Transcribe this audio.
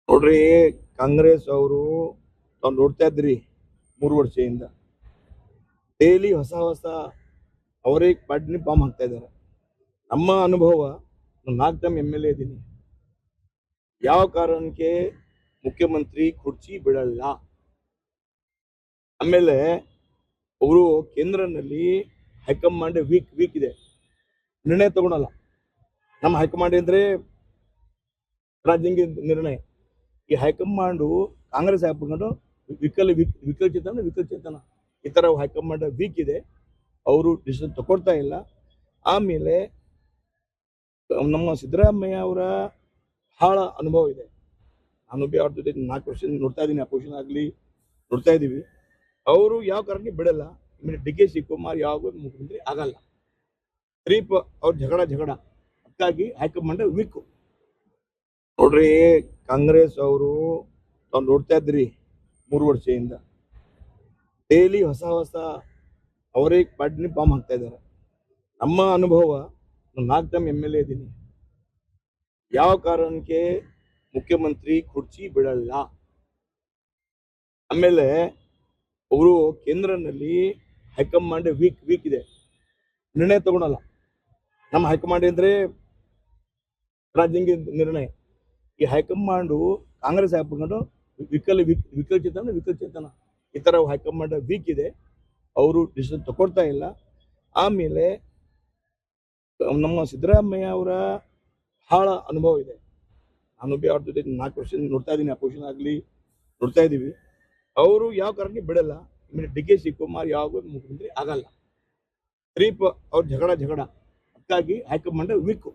ನೋಡ್ರಿ, ಕಾಂಗ್ರೆಸ್ ಅವರು ತಾವು ನೋಡ್ತಾ ಇದ್ರಿ 3 ವರ್ಷದಿಂದ ಡೈಲಿ ಹೊಸ ಹೊಸ ಅವರೇ ಪಾರ್ಟಿ ಫಾರ್ಮ್ ಹಾಕ್ತಾ ಇದ್ದಾರೆ. ನಮ್ಮ ಅನುಭವ, 4 ಟೈಮ್ MLA ಇದ್ದೀನಿ. ಯಾವ ಕಾರಣಕ್ಕೆ ಮುಖ್ಯಮಂತ್ರಿ ಕುರ್ಚಿ ಬಿಡಲ್ಲ. ಆಮೇಲೆ ಅವರು ಕೇಂದ್ರನಲ್ಲಿ ಹೈಕಮಾಂಡ್ ವೀಕ್ ಇದೆ, ನಿರ್ಣಯ ತಗೊಳಲ್ಲ. ನಮ್ಮ ಹೈಕಮಾಂಡ್ ಅಂದ್ರೆ ರಾಜ್ಯಾಂಗ ನಿರ್ಣಯ. ಈ ಹೈಕಮಾಂಡ್ ಕಾಂಗ್ರೆಸ್ ಹಾಕೊಂಡು ವಿಕಲಚೇತನ ಈ ತರ ಹೈಕಮಾಂಡ್ ವೀಕ್ ಇದೆ, ಅವರು ಡಿಸಿಷನ್ ತಗೊಳ್ತಾ ಇಲ್ಲ. ಆಮೇಲೆ ನಮ್ಮ ಸಿದ್ದರಾಮಯ್ಯ ಅವರ ಬಹಳ ಅನುಭವ ಇದೆ. ನಾನು ಅವ್ರ ಜೊತೆ 4 ವರ್ಷದಿಂದ ನೋಡ್ತಾ ಇದ್ದೀನಿ, ಅಪೋಸಿಷನ್ ಆಗಲಿ ನೋಡ್ತಾ ಇದ್ದೀವಿ. ಅವರು ಯಾವ ಕಾರಣಕ್ಕೆ ಬಿಡಲ್ಲ. DK ಶಿವಕುಮಾರ್ ಯಾವ ಮುಖ್ಯಮಂತ್ರಿ ಆಗಲ್ಲ. ಅವ್ರ ಜಗಳ ಅದಕ್ಕಾಗಿ ಹೈಕಮಾಂಡ್ ವೀಕ್. ನೋಡ್ರಿ, ಕಾಂಗ್ರೆಸ್ ಅವರು ತಾವು ನೋಡ್ತಾ ಇದ್ರಿ 3 ವರ್ಷದಿಂದ ಡೈಲಿ ಹೊಸ ಹೊಸ ಅವರೇ ಪಾರ್ಟಿ ಫಾರ್ಮ್ ಹಾಕ್ತಾ ಇದ್ದಾರೆ. ನಮ್ಮ ಅನುಭವ, 4 ಟೈಮ್ MLA ಇದ್ದೀನಿ. ಯಾವ ಕಾರಣಕ್ಕೆ ಮುಖ್ಯಮಂತ್ರಿ ಕುರ್ಚಿ ಬಿಡಲ್ಲ. ಆಮೇಲೆ ಅವರು ಕೇಂದ್ರನಲ್ಲಿ ಹೈಕಮಾಂಡ್ ವೀಕ್ ಇದೆ, ನಿರ್ಣಯ ತಗೊಳಲ್ಲ. ನಮ್ಮ ಹೈಕಮಾಂಡ್ ಅಂದ್ರೆ ರಾಜ್ಯಾಂಗ ನಿರ್ಣಯ. ಈ ಹೈಕಮಾಂಡ್ ಕಾಂಗ್ರೆಸ್ ಹಾಕೊಂಡು ವಿಕಲಚೇತನ ಈ ತರ ಹೈಕಮಾಂಡ್ ವೀಕ್ ಇದೆ, ಅವರು ಡಿಸಿಷನ್ ತಗೊಳ್ತಾ ಇಲ್ಲ. ಆಮೇಲೆ ನಮ್ಮ ಸಿದ್ದರಾಮಯ್ಯ ಅವರ ಬಹಳ ಅನುಭವ ಇದೆ. ನಾನು ಅವ್ರ ಜೊತೆ 4 ವರ್ಷದಿಂದ ನೋಡ್ತಾ ಇದ್ದೀನಿ, ಅಪೋಸಿಷನ್ ಆಗಲಿ ನೋಡ್ತಾ ಇದ್ದೀವಿ. ಅವರು ಯಾವ ಕಾರಣಕ್ಕೆ ಬಿಡಲ್ಲ. DK ಶಿವಕುಮಾರ್ ಯಾವ ಮುಖ್ಯಮಂತ್ರಿ ಆಗಲ್ಲ. ಅವ್ರ ಜಗಳ ಅದಕ್ಕಾಗಿ ಹೈಕಮಾಂಡ್ ವೀಕ್.